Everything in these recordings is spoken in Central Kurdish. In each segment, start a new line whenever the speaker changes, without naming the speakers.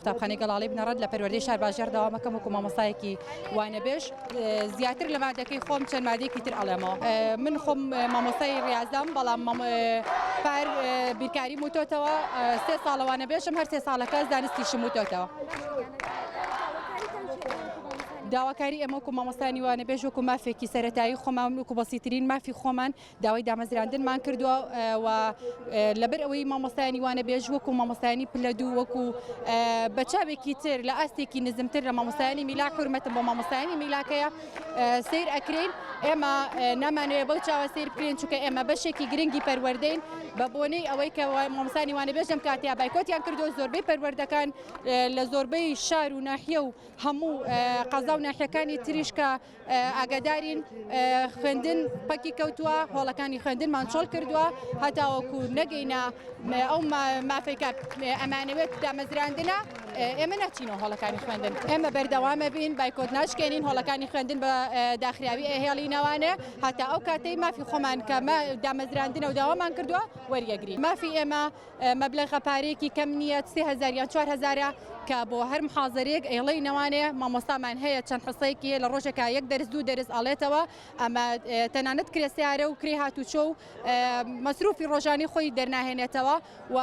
قوتابخانەی گەڵاڵی بنەڕەت لە پەروەردەی شار باژێر داوامەکەم وەکو مامۆستایەکی وانەبێژ زیاتر لە مادەکەی خۆم چەند مادەیەکی تر ئەڵێمەوە. من خۆم مامۆستای ڕاضیم بەڵام پار بیرکاری وتۆتەوە 3 ساڵە وانەبێژم هەر 3 ساڵەکە زانستیشم وتۆتەوە. داواکاری ئێمە وەکو مامۆستایانی وانەبێژ وەکو مافێکی سەرەتایی خۆمان وەکو بەسیترین مافی خۆمان داوای دامەزراندنمان کردووە و لەبەر ئەوەی مامۆستایانی وانەبێژ وەکو مامۆستایانی پلە دوو وەکو بە چاوێکی تر لە ئاستێکی نزمتر لە مامۆستایانی میلاک حورمەتم بۆ مامۆستایانی میلاکەیە سیر ئەکرێن. ئێمە نامانوێت بەو چاوە سیر بکرێن چونکە ئێمە بەشێکی گرنگی پەروەردەین بە بۆنەی ئەوەی کە مامۆستایانی وانەبێژم کاتیا بایکۆتیان کردو زۆربەی پەروەردەکان لە زۆربەی شار و ناحیە و هەموو قەزا و ناحیەکانی تریش کە ئاگادارین خوێندن پەکی کەوتووە هۆڵەکانی خوێندنمان چۆڵ کردووە هەتاوەکو نەگەینە ئەو مافێکە ئەمانەوێت دامەزراندنە ئێمە ناچینەوە هۆڵەکانی خوێندن. ئێمە بەردەوامە بین بایکۆت ناشکێنین هۆڵەکانی خوێندن بە داخراوی ئەهێڵینەوانێ هەتا ئەو کاتەی مافی خۆمان کە دامەزراندنە و داوامان کردووە وەریەگرین. مافی ئێمە مەبلەغە پارێکی کەم نییە 3000 یان 4000 کە بۆ هەر محازەرێک ئێڵەی نەوانێ مامۆستامان هەیە چەند حسەیەکی لە ڕۆژێکە 1 دەرس 2 دەرس ئاڵێتەوە ئەمە تەنانەت کرێسیارە و کرێ هاتوچۆ و مەسروفی ڕۆژانی خۆی دەرناهێنێتەوە و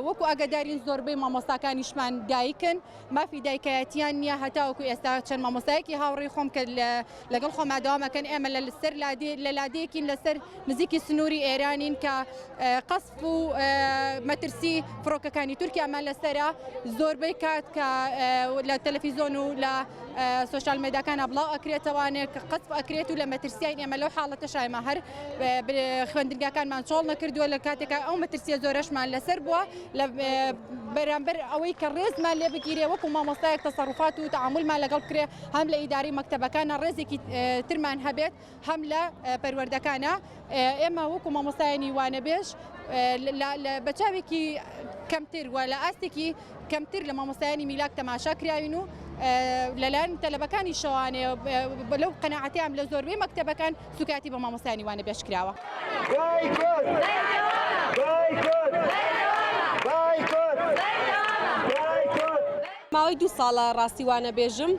وەکو ئاگادارین زۆربەی مامۆستاکانیشمان دایکن مافی دایکایەتیان نییە هەتاوەکو ئێستا چەند مامۆستایەکی هاوڕێی خۆم کە لەگەڵ خۆما داوامەکەن ئێمە لەسەر لە لادەیەکین لەسەر نزیکی سنووری ئێرانین کە قەسف و مەترسی فڕۆکەکانی تورکیامان لەسەرە زۆربەی کات کە لە تەلەڤیزۆن و لە سوشال مێدیاکانە بڵاو ئەکرێتەوانێت کە قەسف ئەکرێت و لە مەترسیان ئێمە لەو حاڵەتەش ئێمە هەر خوێندنگاکانمان چۆڵ نەکردووە لە کاتێکە ئەو مەترسیە زۆرەشمان لەسەر بووە لە بەرامبەر ئەوەی کە ڕێزمان لێ بگیرێ وەکو مامۆستایەک تەسەڕوفات و تەعاملمان لەگەڵ بکرێ هەم لە ئیداری مەکتەبەکانە ڕێزێکی ترمان هەبێت هەم لە پەروەردەکانە ئێمە وەکو مامۆستایانی وانەبێژ بە چاوێکی کەمتر و لە ئاستێکی کەمتر لە مامۆستایانی میلاک تەماشا کراوین و لەلایەن تەلەبەکانی شەوانێ لەو قەناعەتیان لە زۆربەی مەکتەبەکان سوکاتی بە مامۆستایانی وانەبێژ کراوە.
ماوەی 2 ساڵە ڕاستی وانەبێژم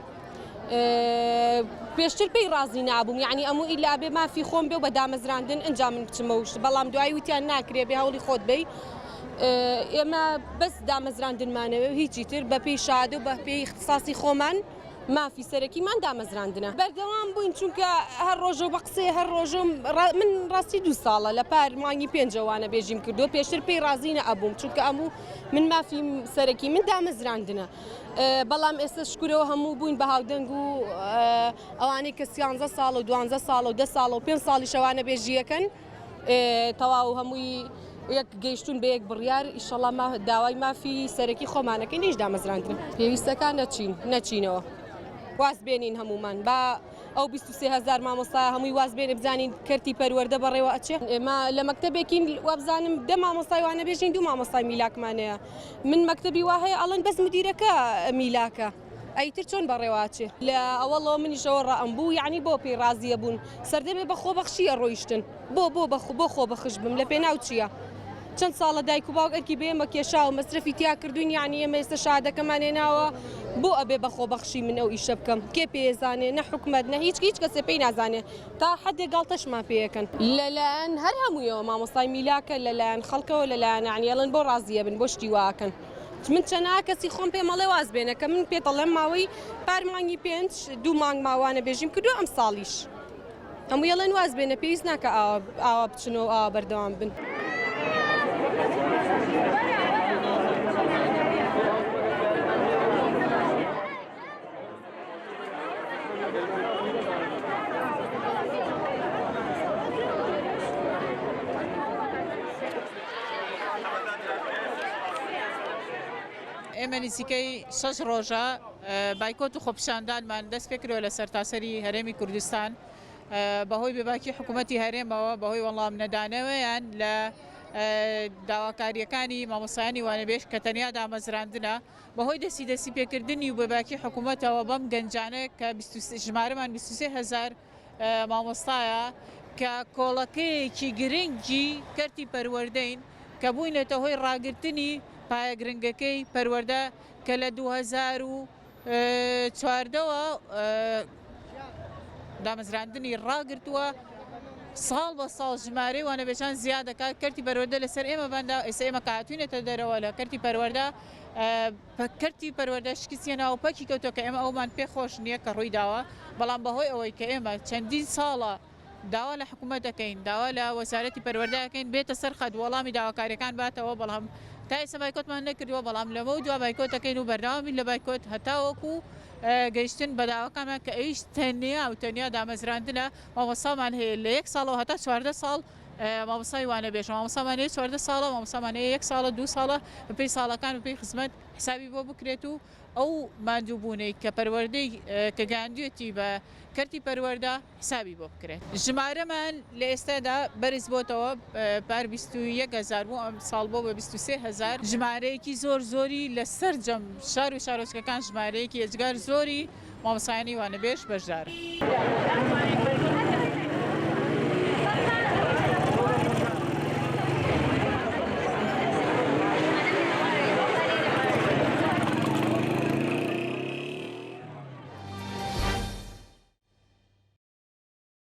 پێشتر پێی ڕازی نابووم یعنی ئەموو ئیلا بێ مافی خۆم بێ و بە دامەزراندن ئەنجام من بچمەوە بەڵام دوای وتیان ناکرێ بێ هەوڵی خۆت بێی ئێمە بەس دامەزراندنمانەوە هیچی تر بە پێی شادە و بە پێی اختصاصی خۆمان مافی سەرەکیمان دامەزراندنە بەردەوام بووین چونکە هەر ڕۆژە بە قسێ هەر ڕۆژم من ڕاستی 2 ساڵە لە پار مانگی 5 وانەبێژیم کردو پێشتر پێی ڕازی نەبووم چونکە ئەموو من مافی سەرەکی من دامەزراندنە بەڵام ئێستا شکورەوە هەموو بووین بە هاودەنگ و ئەوانەی کە 13 ساڵ و 12 ساڵ و 10 ساڵ و 5 ساڵی شەوانە بێژیەکەن تەواو هەمووی یەک گەیشتون بە یەک بڕیار ئیشەڵا داوای مافی سەرەکی خۆمانەکەی نیش دامەزراندن پێویستەکان نەچینەوە واز بێنین هەمومان با ئەو 23,000 مامۆستا هەمووی واز بێنێ بزانین کەرتی پەروەردە بەڕێوە ئەچێ ئێمە لە مەکتەبێکین وابزانم 10 مامۆستای وانەبێژین 2 مامۆستای میلاکمانەیە من مەکتەبی وا هەیە ئەڵەن بەس مدیرەکە میلاکە ئەیتر چۆن بەڕێواچێ لە ئەوەڵەوە منیشەوە ڕائم بوو یعنی بۆ پێی ڕازیە بوون سەردەمێ بە خۆبەخشیە ڕۆیشتن بۆ خۆبەخش بم لە پێناو چییە چەند ساڵە دایک و باوک ئەرکی بێمە کێشا و مەسرفی تیا کردوین یعنی ئێمە ئێستا شادەکەمان هێناوە بۆ ئەبێ بە خۆبەخشی من ئەو ئیشە بکەم کێ پێزانێ نە حکومەت نە هیچ کەسێ پێی نازانێ تا حدێ گاڵتەشمان پێیەکەن لەلایەن هەر هەموویەوە مامۆستای میلاکە لەلایەن خەڵکەوە لەلایەن عنیێڵن بۆ ڕازیە بن بۆ شتی واکەن من چەنا کەسی خۆم پێ مەڵێ واز بێنە کە من پێتەڵێم ماوەی پار مانگی 5 2 مانگ ماوانە بێژیم کردو ئەم ساڵیش هەموو یەڵێن واز بێنە پێویست ناکە ئاوا بچنەوە ئاوا بەردەوام بن.
ئێمە نزیکەی 6 ڕۆژە بایکۆت و خۆپیشاندانمان دەست پێ کردووە لە سەرتاسەری هەرێمی کوردستان بەهۆی بێباکی حکوومەتی هەرێمەوە بەهۆی وەڵام نەدانەوەیان لە داواکاریەکانی مامۆستایانی وانەبێژ کە تەنیا دامەزراندنە بەهۆی دەستی پێکردنی و بێباکی حکوومەتەوە بەم گەنجانە کە ژمارەمان 23,000 مامۆستایە کە کۆڵەکەیەکی گرنگی کەرتی پەروەردەین کە بووینێتە هۆی ڕاگررتنی پایە گرنگەکەی پەروەردە کە لە 2014ەوە دامەزراندنی ڕاگرتووە ساڵ بە ساڵ ژمارەی وانەبێژان زیاد دەکات کەرتی پەروەردە لەسەر ئێمە بەندا ئێستا ئێمە کاتوینێتە دەرەوە لە کەرتی پەروەردە کەرتی پەروەردە شکستیە ناوپەکی کەوتۆ کە ئێمە ئەومان پێخۆش نییە کە ڕووی داوە بەڵام بەهۆی ئەوەی کە ئێمە چەندین ساڵە داوا لە حکوومەت دەکەین داوا لە وەزارەتی پەروەردەکەین بێتە سەر خەد وەڵامی داواکاریەکان باتەوە بەڵام تا ئێستا بایکۆتمان نەکردووە بەڵام لەمە دو بایکۆتەکەین و بەرداوامی لە بایکۆت هەتاوەکو گەیشتن بە داواکانمان کە ئەویش تەنیا و تەنیا دامەزراندنە مامۆستامان هەیە لە 1 ساڵەوە هەتا 14 ساڵ مامۆستای وانەبێژ مامۆستامان هەیە 14 ساڵە مامۆستامان هەیە 1 ساڵە 2 ساڵە بەپێی ساڵەکان بەپێی خزمەت حسابی بۆ بکرێت و ئەو ماندووبوونەی کە پەروەردەی کە گاندوێتی بە کەرتی پەروەردە حسابی بۆ بکرێت ژمارەمان لە ئێستادا بەرز بۆتەوە پار 21,000 بوو ئەم ساڵ بۆ بە 23,000 ژمارەیەکی زۆری لەسەر جەم شار و شارۆچکەکان ژمارەیەکی ئەجگار زۆری مامۆستایانی وانەبێژ بەشدارن.